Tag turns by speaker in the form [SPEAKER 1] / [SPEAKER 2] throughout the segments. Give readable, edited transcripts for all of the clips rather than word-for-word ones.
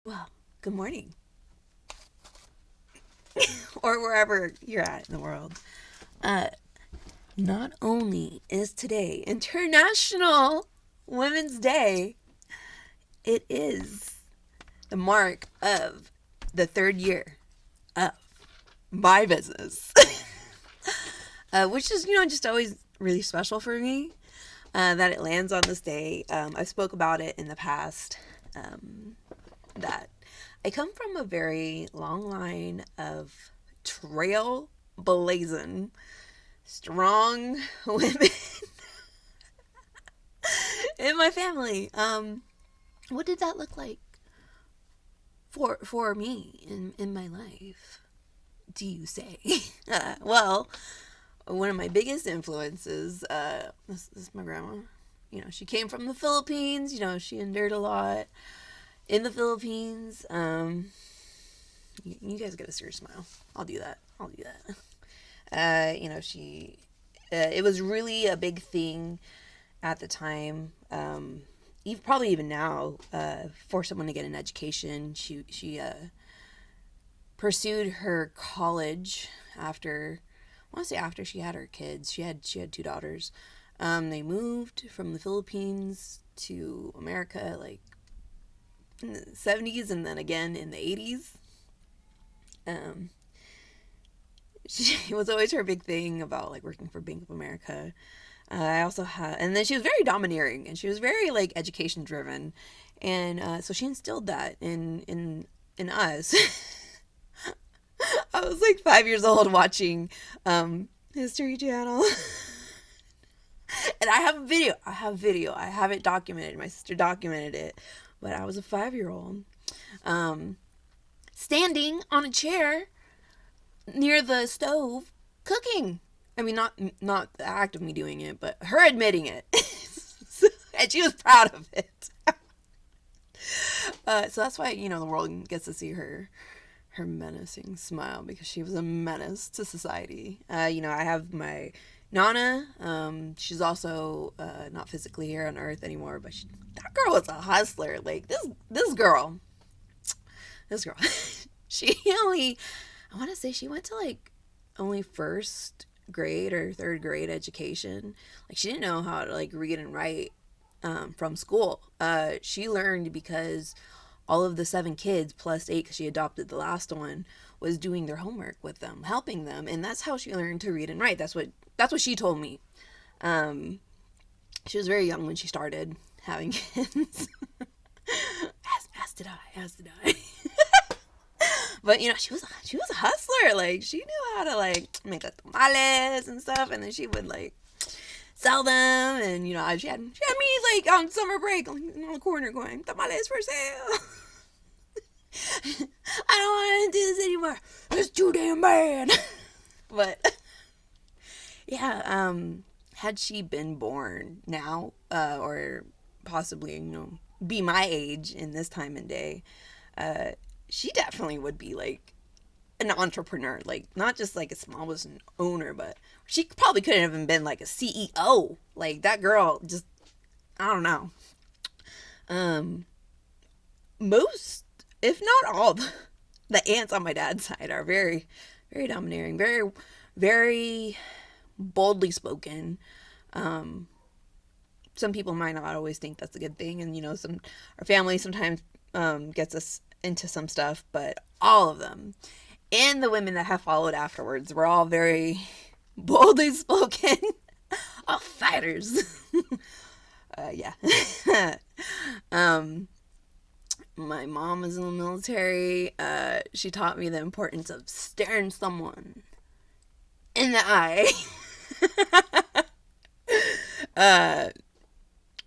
[SPEAKER 1] Well, good morning, or wherever you're at in the world. Uh, Not only is today International Women's Day, it is the mark of the third year of my business, which is, just always really special for me that it lands on this day. I spoke about it in the past that I come from a very long line of trail blazing strong women in my family. What did that look like for me in my life? Do you say? Well, one of my biggest influences, this is my grandma. She came from the Philippines. She endured a lot in the Philippines. You guys get a serious smile. I'll do that. She, it was really a big thing at the time. Probably even now, for someone to get an education. She pursued her college after, I want to say after she had her kids. She had two daughters. They moved from the Philippines to America like in the 70s and then again in the 80s. She was always her big thing about like working for Bank of America. I also had, and then she was very domineering and she was very like education driven, and so she instilled that in us. I was like 5 years old watching History Channel. And I have a video. I have it documented. My sister documented it. But I was a 5-year-old standing on a chair near the stove cooking. I mean, not the act of me doing it, but her admitting it. And she was proud of it. So that's why, the world gets to see her menacing smile, because she was a menace to society. I have my Nana. She's also not physically here on Earth anymore, but that girl was a hustler. Like this girl, she only, I want to say she went to like only first grade or third grade education. Like she didn't know how to like read and write from school. She learned because all of the 7 kids plus 8, because she adopted the last one, was doing their homework with them, helping them, and that's how she learned to read and write. That's what she told me. She was very young when she started having kids. As did I. But she was a hustler. Like she knew how to like make like tamales and stuff, and then she would like sell them. And she had me like on summer break on the corner going, tamales for sale. I don't want to do this anymore. It's too damn bad. But yeah, had she been born now, or possibly be my age in this time and day, she definitely would be like an entrepreneur, like not just like a small business owner, but she probably couldn't have even been like a CEO. Like that girl, just I don't know. Most, if not all, the aunts on my dad's side are very, very domineering, very, very boldly spoken. Some people might not always think that's a good thing, and our family sometimes gets us into some stuff, but all of them and the women that have followed afterwards were all very boldly spoken, all fighters. Yeah. My mom was in the military. She taught me the importance of staring someone in the eye.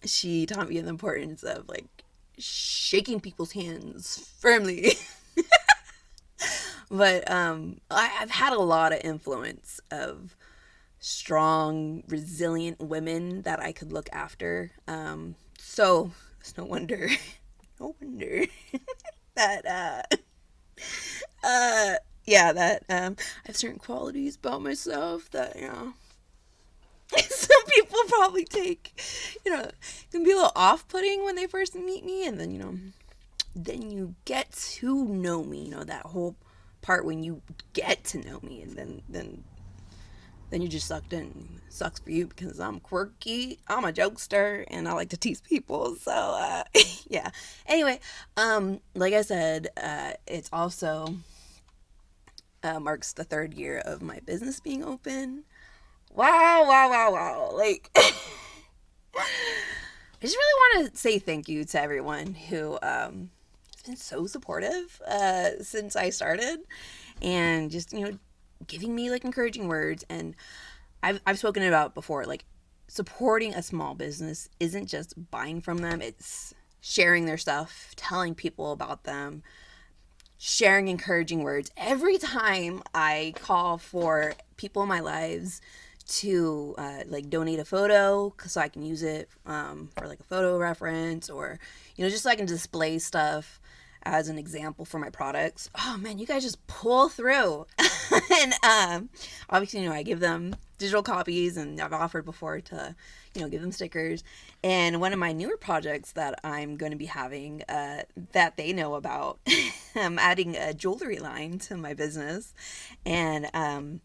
[SPEAKER 1] She taught me the importance of like shaking people's hands firmly. But I've had a lot of influence of strong, resilient women that I could look after. So it's no wonder, that yeah, that I have certain qualities about myself that some people probably take, it can be a little off-putting when they first meet me, and then then you get to know me, you know, that whole part when you get to know me, and then you're just sucked in. It sucks for you because I'm quirky, I'm a jokester, and I like to tease people. So yeah. Anyway, like I said, it's also marks the 3rd year of my business being open. Wow. Like I just really want to say thank you to everyone who has been so supportive since I started, and just, you know, giving me like encouraging words. And I've spoken about before, like, supporting a small business isn't just buying from them, it's sharing their stuff, telling people about them, sharing encouraging words. Every time I call for people in my lives to like donate a photo so I can use it for like a photo reference, or, you know, just so I can display stuff as an example for my products. Oh man, you guys just pull through. And obviously, you know, I give them digital copies, and I've offered before to, you know, give them stickers. And one of my newer projects that I'm going to be having that they know about, I'm adding a jewelry line to my business. And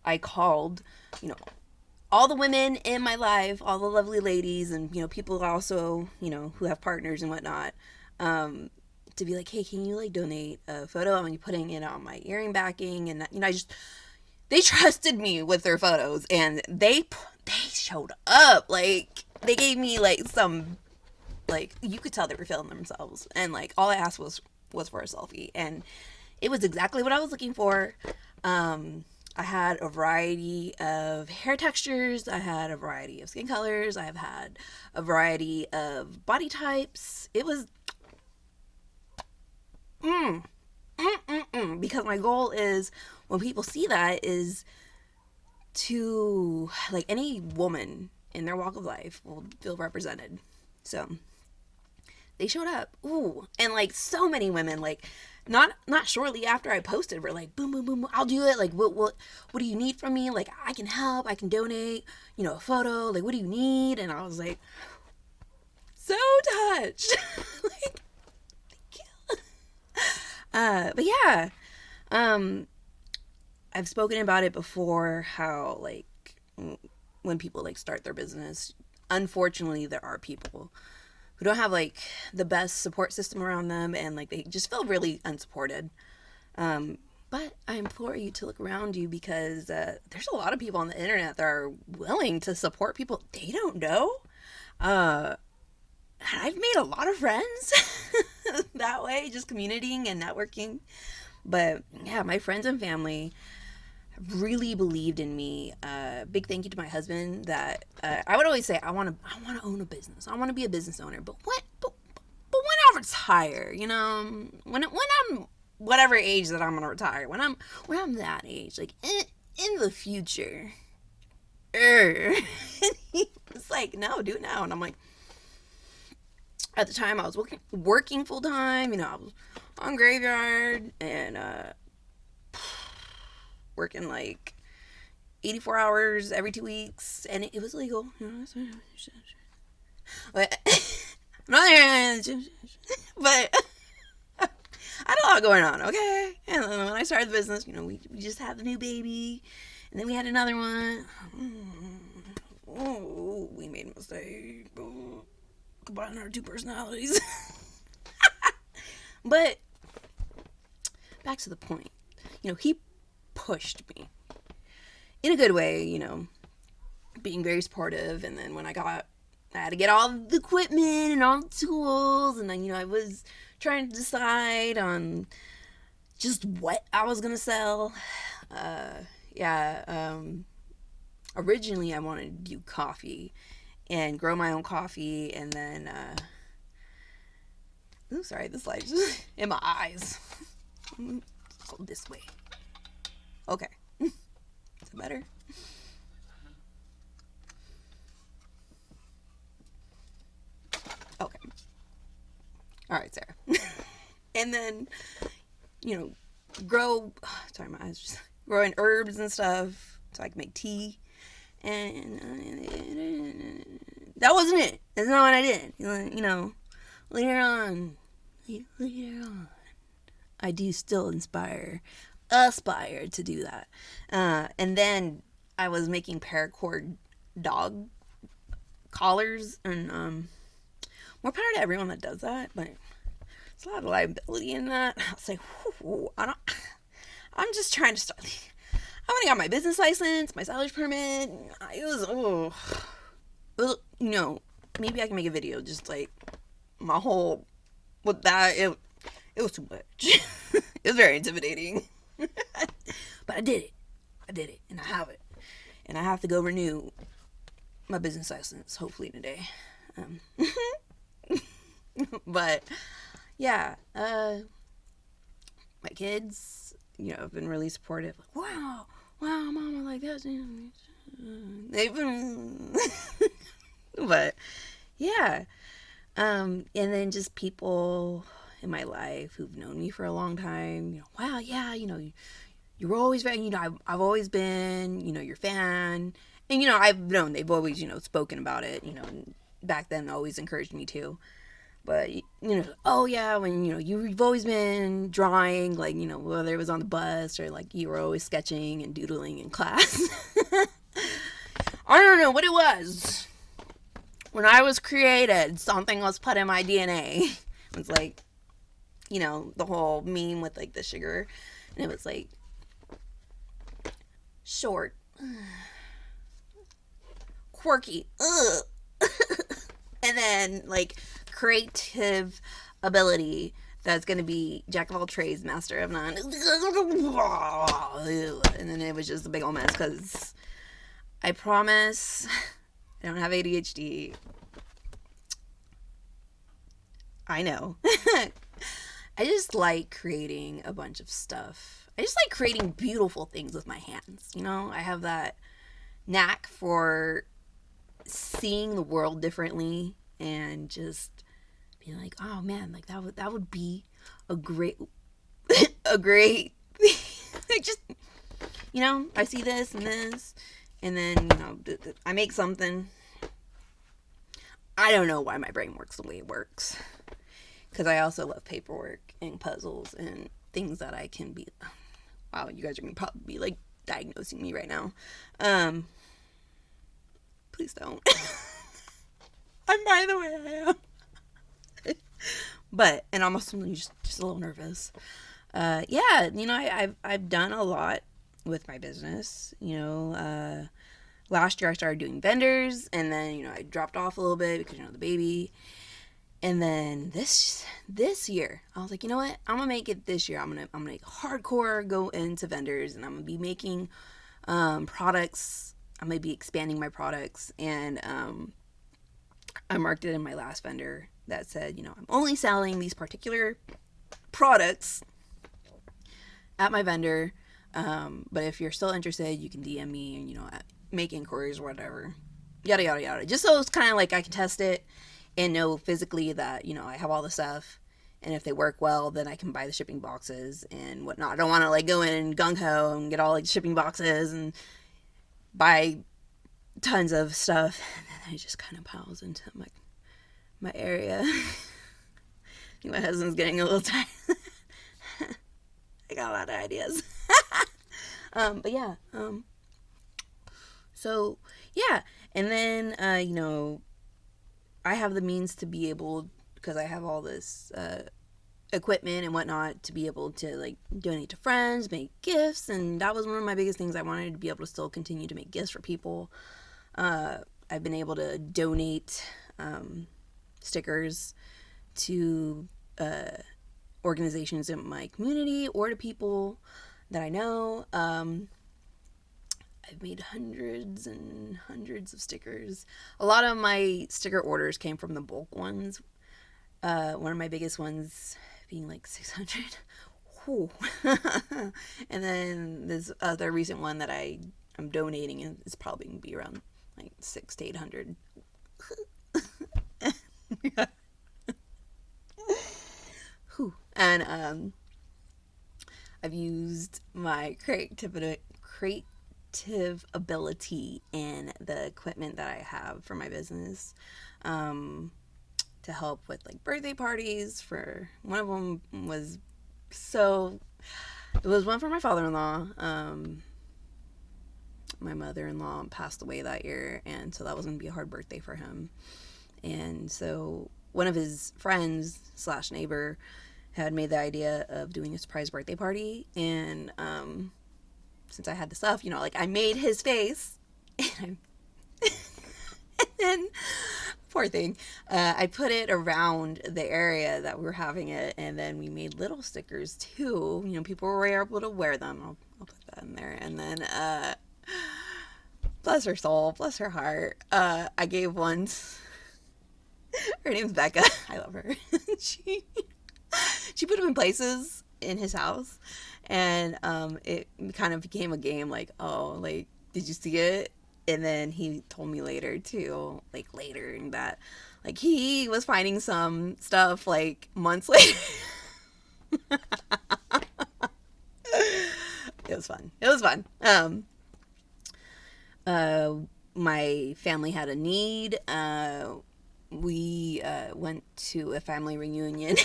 [SPEAKER 1] I called, you know, all the women in my life, all the lovely ladies, and, you know, people also, you know, who have partners and whatnot, to be like, hey, can you like donate a photo? I'm putting it on my earring backing. And, you know, they trusted me with their photos, and they showed up. Like, they gave me like some, like, you could tell they were feeling themselves, and like all I asked was for a selfie, and it was exactly what I was looking for. I had a variety of hair textures, I had a variety of skin colors, I've had a variety of body types. It was because my goal is, when people see that, is to, like, any woman in their walk of life will feel represented. So they showed up. Ooh, and like so many women, like, not shortly after I posted, were like, boom, boom, boom, I'll do it. Like, what do you need from me? Like, I can help, I can donate, you know, a photo. Like, what do you need? And I was like, so touched. Like, thank you. But yeah, I've spoken about it before, how, like, when people like start their business, unfortunately there are people who don't have like the best support system around them, and like they just feel really unsupported. But I implore you to look around you, because there's a lot of people on the internet that are willing to support people they don't know. I've made a lot of friends that way, just communitying and networking. But yeah, my friends and family really believed in me. Big thank you to my husband. That I would always say, I want to own a business. I want to be a business owner. But when I retire, you know, when I'm whatever age that I'm gonna retire, when I'm that age, like in the future. And he was like, no, do it now. And I'm like, at the time I was working full time. You know, I was on graveyard, and working like 84 hours every 2 weeks, and it was legal. But but I had a lot going on, okay? And then when I started the business, you know, we just had the new baby, and then we had another one. Oh, we made a mistake. Oh, combining our two personalities. But back to the point. You know, he pushed me in a good way, you know, being very supportive. And then when I had to get all the equipment and all the tools, and then, you know, I was trying to decide on just what I was gonna sell. Originally I wanted to do coffee and grow my own coffee, and then sorry, this light's just in my eyes. Go this way. Okay. Is it better? Okay. All right, Sarah. And then, you know, sorry, my eyes just growing herbs and stuff so I can make tea. And that wasn't it. That's not what I did. You know, later on, later on, I do still aspire to do that. And then I was making paracord dog collars, and more power to everyone that does that, but there's a lot of liability in that. I was like, I'm just trying to start. I already got my business license, my salvage permit. It was, maybe I can make a video just like my whole with that. It was too much. It was very intimidating. But I did it, and I have it, and I have to go renew my business license hopefully today. But yeah, my kids, have been really supportive. Like, wow, mama, like that. They've been, but yeah, and then just people in my life who've known me for a long time. Wow, yeah, you were always very, I've always been, your fan, and I've known they've always, spoken about it, and back then always encouraged me too. But, oh yeah, when, you've always been drawing, like, whether it was on the bus or, like, you were always sketching and doodling in class. I don't know what it was. When I was created, something was put in my DNA. It was like, the whole meme with, like, the sugar. And it was like, short, quirky, and then, like, creative ability that's going to be jack of all trades, master of none. And then it was just a big old mess because I promise I don't have ADHD. I know. I just like creating a bunch of stuff. I just like creating beautiful things with my hands. I have that knack for seeing the world differently and just being like, oh man, like that would be a great like just I see this and then I make something. I don't know why my brain works the way it works, because I also love paperwork and puzzles and things that I can be. Wow, you guys are gonna probably be like diagnosing me right now. Please don't. I'm by the way I am. But, and I'm also just a little nervous. Yeah, I've done a lot with my business. Last year I started doing vendors, and then, I dropped off a little bit because, the baby. And then this year, I was like, you know what? I'm gonna make it this year. I'm gonna hardcore go into vendors, and I'm gonna be making products. I'm gonna be expanding my products, and I marked it in my last vendor that said, I'm only selling these particular products at my vendor. But if you're still interested, you can DM me and make inquiries or whatever. Yada yada yada. Just so it's kind of like I can test it and know physically that, I have all the stuff, and if they work well, then I can buy the shipping boxes and whatnot. I don't want to like go in gung-ho and get all like shipping boxes and buy tons of stuff, and then it just kind of piles into my area. I think my husband's getting a little tired. I got a lot of ideas. But yeah, so yeah, and then I have the means to be able, because I have all this equipment and whatnot, to be able to like donate to friends, make gifts, and that was one of my biggest things. I wanted to be able to still continue to make gifts for people. I've been able to donate stickers to organizations in my community or to people that I know. I've made hundreds and hundreds of stickers. A lot of my sticker orders came from the bulk ones. One of my biggest ones being like 600. And then this other recent one that I'm donating is probably going to be around like 600 to 800. And I've used my creative ability and the equipment that I have for my business to to help with like birthday parties. For one of them was it was one for my father-in-law. My mother-in-law passed away that year, and so that was going to be a hard birthday for him. And so one of his friends / neighbor had made the idea of doing a surprise birthday party. And since I had the stuff, like I made his face. And then, poor thing, I put it around the area that we were having it. And then we made little stickers too. People were able to wear them. I'll put that in there. And then, bless her soul, bless her heart, I gave one. Her name's Becca. I love her. She put him in places in his house, and it kind of became a game. Like, oh, like, did you see it? And then he told me later too, that like he was finding some stuff like months later. It was fun. My family had a need. We went to a family reunion,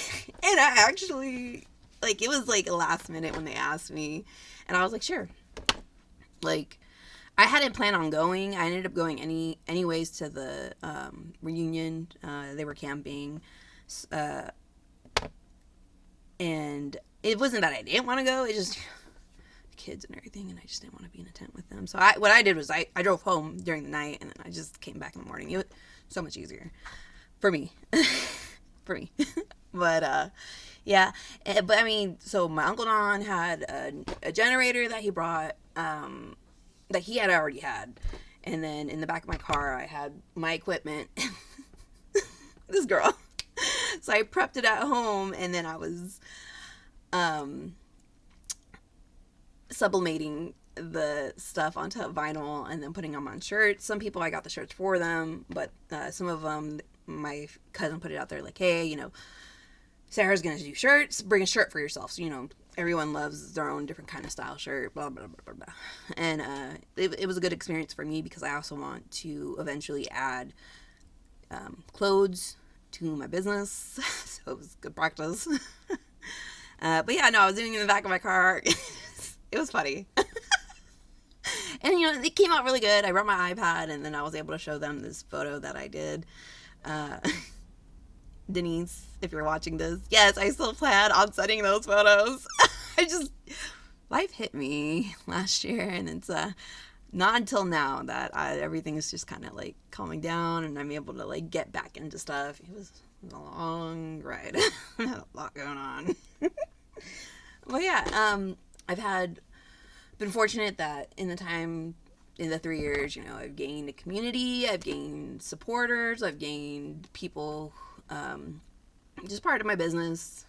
[SPEAKER 1] and I actually, it was like last minute when they asked me, and I was like, sure. Like, I hadn't planned on going. I ended up going anyways to the reunion. They were camping, and it wasn't that I didn't want to go. It just kids and everything, and I just didn't want to be in a tent with them. So what I did was I drove home during the night, and then I just came back in the morning. It was so much easier for me. But yeah, but I mean, so my Uncle Don had a generator that he brought, that he had already had, and then in the back of my car I had my equipment. This girl. So I prepped it at home, and then I was sublimating the stuff onto vinyl and then putting them on shirts. Some people, I got the shirts for them, but some of them, my cousin put it out there like, hey, Sarah's gonna do shirts, bring a shirt for yourself. So, everyone loves their own different kind of style shirt, blah, blah, blah, blah, blah. And it was a good experience for me, because I also want to eventually add clothes to my business. So it was good practice. But yeah, no, I was doing it in the back of my car. It was funny. And, it came out really good. I brought my iPad, and then I was able to show them this photo that I did. Denise, if you're watching this, yes, I still plan on sending those photos. Life hit me last year, and it's not until now that everything is just kind of calming down, and I'm able to get back into stuff. It was a long ride. I had a lot going on. Well, yeah, I've been fortunate that in the 3 years, I've gained a community, I've gained supporters, I've gained people, just part of my business,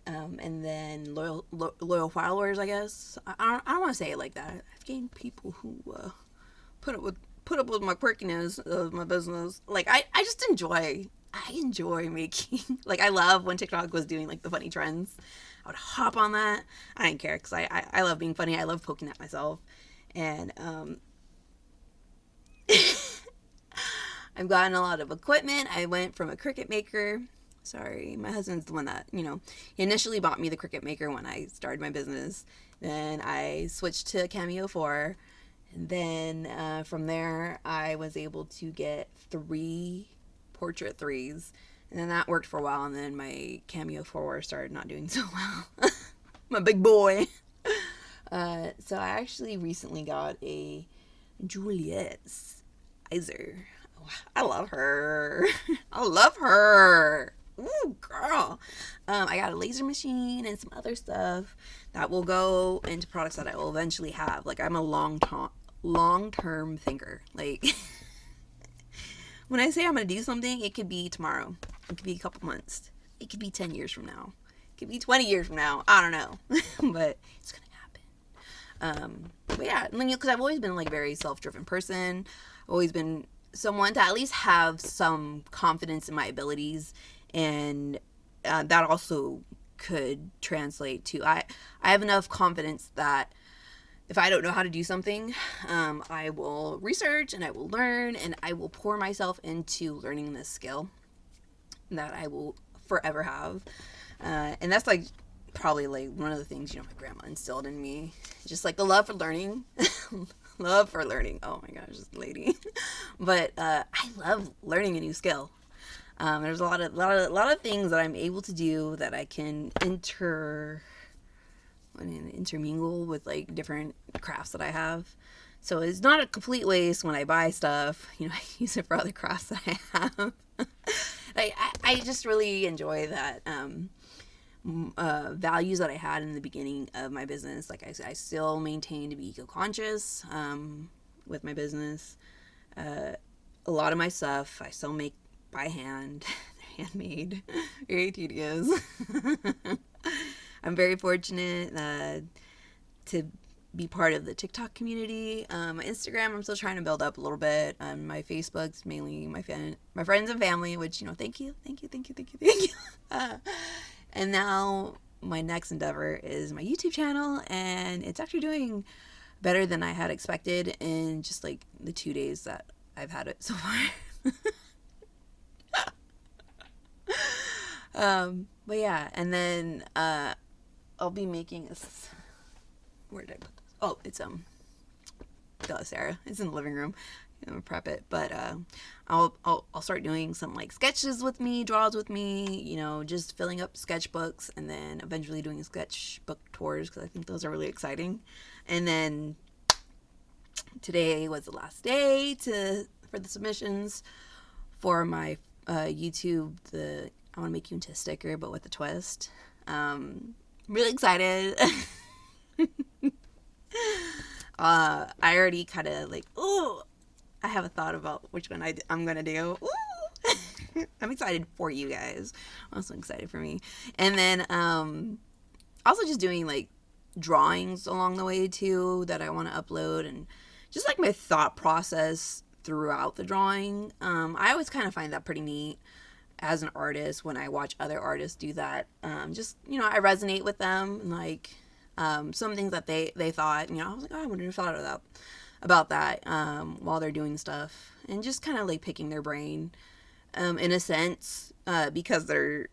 [SPEAKER 1] and then loyal followers, I guess. I don't want to say it like that. I've gained people who put up with my quirkiness of my business. I just enjoy making, I love when TikTok was doing the funny trends. I would hop on that. I didn't care, because I love being funny. I love poking at myself. And I've gotten a lot of equipment. I went from a Cricut maker. Sorry, my husband's the one that, he initially bought me the Cricut maker when I started my business. Then I switched to Cameo 4. And then from there, I was able to get 3 Portrait 3s. And then that worked for a while, and then my Cameo 4 started not doing so well. My big boy. So I actually recently got a Juliet Iser. Oh, I love her. Ooh, girl. I got a laser machine and some other stuff that will go into products that I will eventually have. I'm a long-term thinker. When I say I'm going to do something, it could be tomorrow. It could be a couple months. It could be 10 years from now. It could be 20 years from now. I don't know. But it's going to happen. But yeah, because I've always been a very self-driven person. I've always been someone to at least have some confidence in my abilities. And that also could translate to, I have enough confidence that if I don't know how to do something, I will research and I will learn and I will pour myself into learning this skill that I will forever have. And that's like probably like one of the things, my grandma instilled in me, just like a love for learning. Love for learning. Oh my gosh, this lady. But I love learning a new skill. There's a lot of things that I'm able to do that I can intermingle with like different crafts that I have. So it's not a complete waste when I buy stuff. I use it for other crafts that I have. I just really enjoy that values that I had in the beginning of my business. Like I still maintain to be eco-conscious with my business. A lot of my stuff I still make by hand, handmade, very tedious. I'm very fortunate to be part of the TikTok community. My Instagram, I'm still trying to build up a little bit. My Facebook's mainly my friends and family, which, thank you. And now my next endeavor is my YouTube channel, and it's actually doing better than I had expected in just like the 2 days that I've had it so far. But yeah, and then I'll be making this. Where did I put this? Oh, it's duh, Sarah. It's in the living room. I'm gonna prep it, but I'll start doing some like sketches with me, draws with me. Just filling up sketchbooks, and then eventually doing sketchbook tours because I think those are really exciting. And then today was the last day for the submissions for my YouTube. I want to make you into a sticker, but with a twist. Really excited. I already kind of like, I have a thought about which one I'm going to do. Ooh. I'm excited for you guys. I'm also excited for me. And then also just doing like drawings along the way too that I want to upload, and just like my thought process throughout the drawing. I always kind of find that pretty neat as an artist when I watch other artists do that. Just, I resonate with them, and like some things that they thought, I was like, I wouldn't have thought about that while they're doing stuff, and just kind of like picking their brain in a sense because they're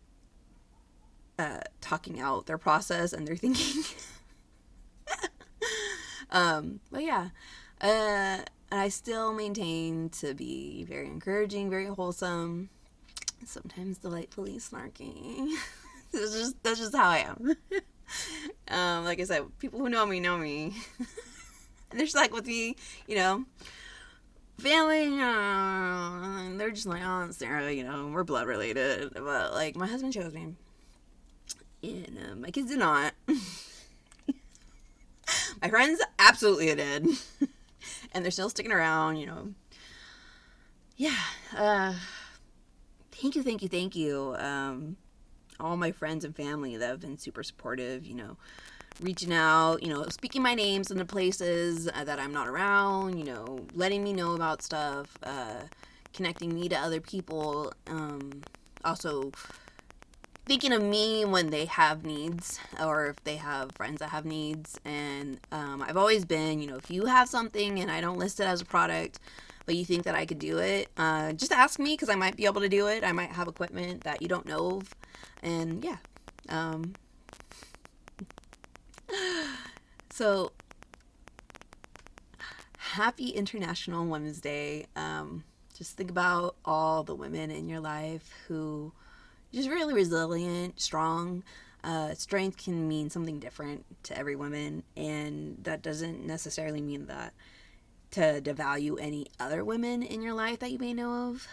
[SPEAKER 1] talking out their process and their thinking. But yeah, I still maintain to be very encouraging, very wholesome, sometimes delightfully snarky. That's just how I am. Like I said, people who know me know me. And they're just like with me, family, and they're just like, oh, Sarah, we're blood related. But like my husband chose me, and my kids did not. My friends absolutely did. And they're still sticking around, Yeah. Thank you. All my friends and family that have been super supportive, reaching out, speaking my names into places that I'm not around, letting me know about stuff, connecting me to other people, also thinking of me when they have needs, or if they have friends that have needs. And I've always been, if you have something and I don't list it as a product, but you think that I could do it, just ask me, because I might be able to do it. I might have equipment that you don't know of. And yeah. So happy International Women's Day. Just think about all the women in your life who just really resilient, strong. Strength can mean something different to every woman, and that doesn't necessarily mean that to devalue any other women in your life that you may know of.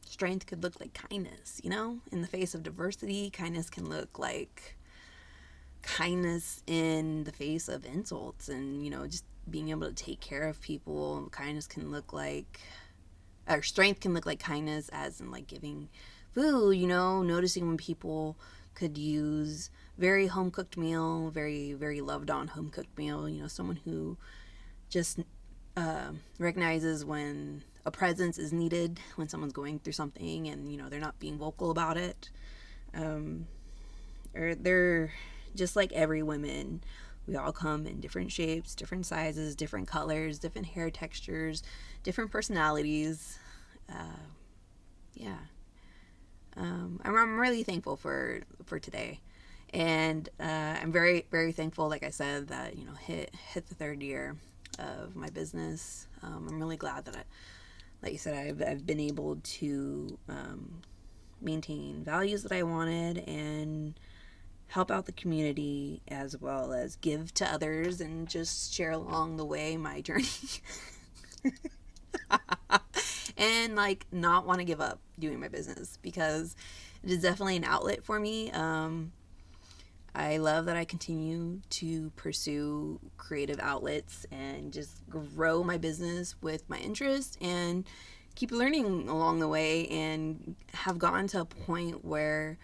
[SPEAKER 1] Strength could look like kindness, in the face of diversity. Kindness can look like kindness in the face of insults, and just being able to take care of people. Kindness can look like, or strength can look like kindness as in like giving food, noticing when people could use very home cooked meal, very, very loved on home cooked meal, someone who just recognizes when a presence is needed, when someone's going through something and they're not being vocal about it, or they're just like every woman We all come in different shapes, different sizes, different colors, different hair textures, different personalities. Yeah. I'm really thankful for today, and I'm very, very thankful, like I said, that hit the third year of my business. I'm really glad that like you said, I've been able to maintain values that I wanted and help out the community, as well as give to others and just share along the way my journey. And like not want to give up doing my business, because it is definitely an outlet for me. I love that I continue to pursue creative outlets and just grow my business with my interests and keep learning along the way, and have gotten to a point where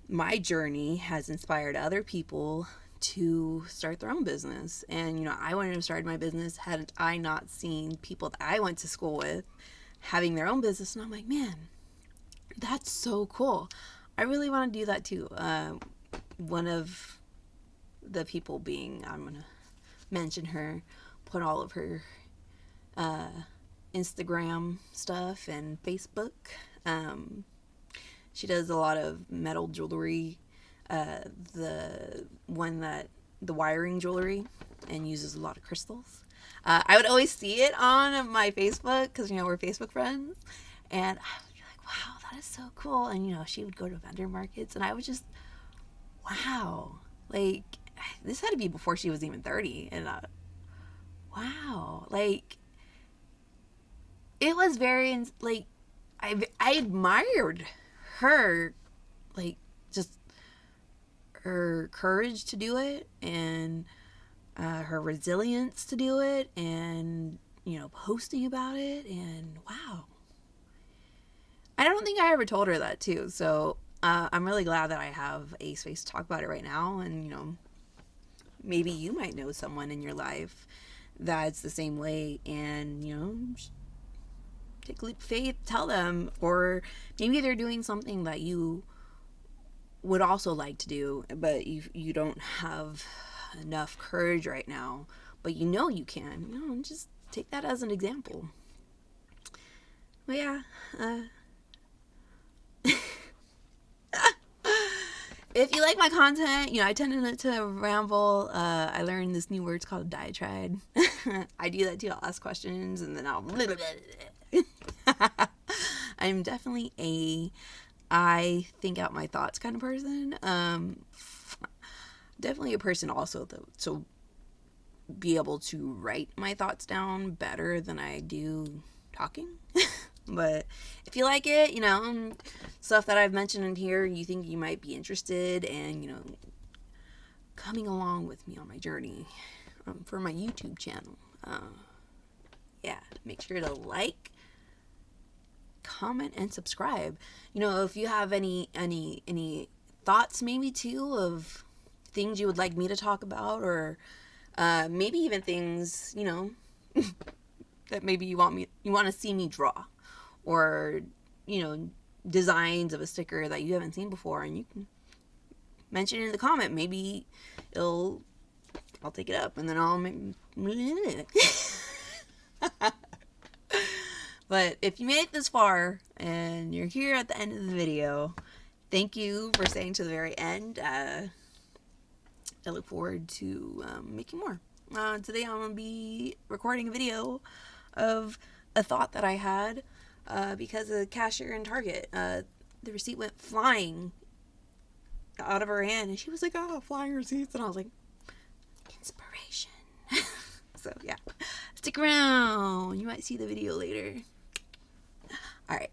[SPEAKER 1] my journey has inspired other people to start their own business. And I wouldn't have started my business had I not seen people that I went to school with having their own business, and I'm like, man, that's so cool. I really want to do that too. One of the people being, I'm gonna mention her, put all of her Instagram stuff and Facebook. She does a lot of metal jewelry, the wiring jewelry, and uses a lot of crystals. I would always see it on my Facebook, because we're Facebook friends, and I would be like, wow, that is so cool. And she would go to vendor markets, and I would just, wow, like, this had to be before she was even 30, and wow, like, it was very, like, I admired her, like, just her courage to do it, and her resilience to do it, and posting about it, and wow. I don't think I ever told her that too, so I'm really glad that I have a space to talk about it right now. And maybe you might know someone in your life that's the same way, and take a leap of faith, tell them, or maybe they're doing something that you would also like to do, but you don't have enough courage right now, but you can. Just take that as an example. But yeah, if you like my content, I tend to ramble. I learned this new word, it's called diatribe. I do that too. I'll ask questions and then I'll I'm definitely I think out my thoughts kind of person. Definitely a person also, though, to be able to write my thoughts down better than I do talking. But if you like it, stuff that I've mentioned in here, you think you might be interested, and coming along with me on my journey for my YouTube channel, yeah, make sure to like, comment, and subscribe. If you have any thoughts, maybe too, of things you would like me to talk about, or maybe even things that maybe you want to see me draw, or designs of a sticker that you haven't seen before, and you can mention it in the comment. Maybe I'll take it up, and then I'll But if you made it this far and you're here at the end of the video, thank you for staying to the very end. I look forward to making more. Today I'm going to be recording a video of a thought that I had because the cashier in Target, the receipt went flying out of her hand, and she was like, oh, flying receipts. And I was like, inspiration. So yeah, stick around. You might see the video later. All right.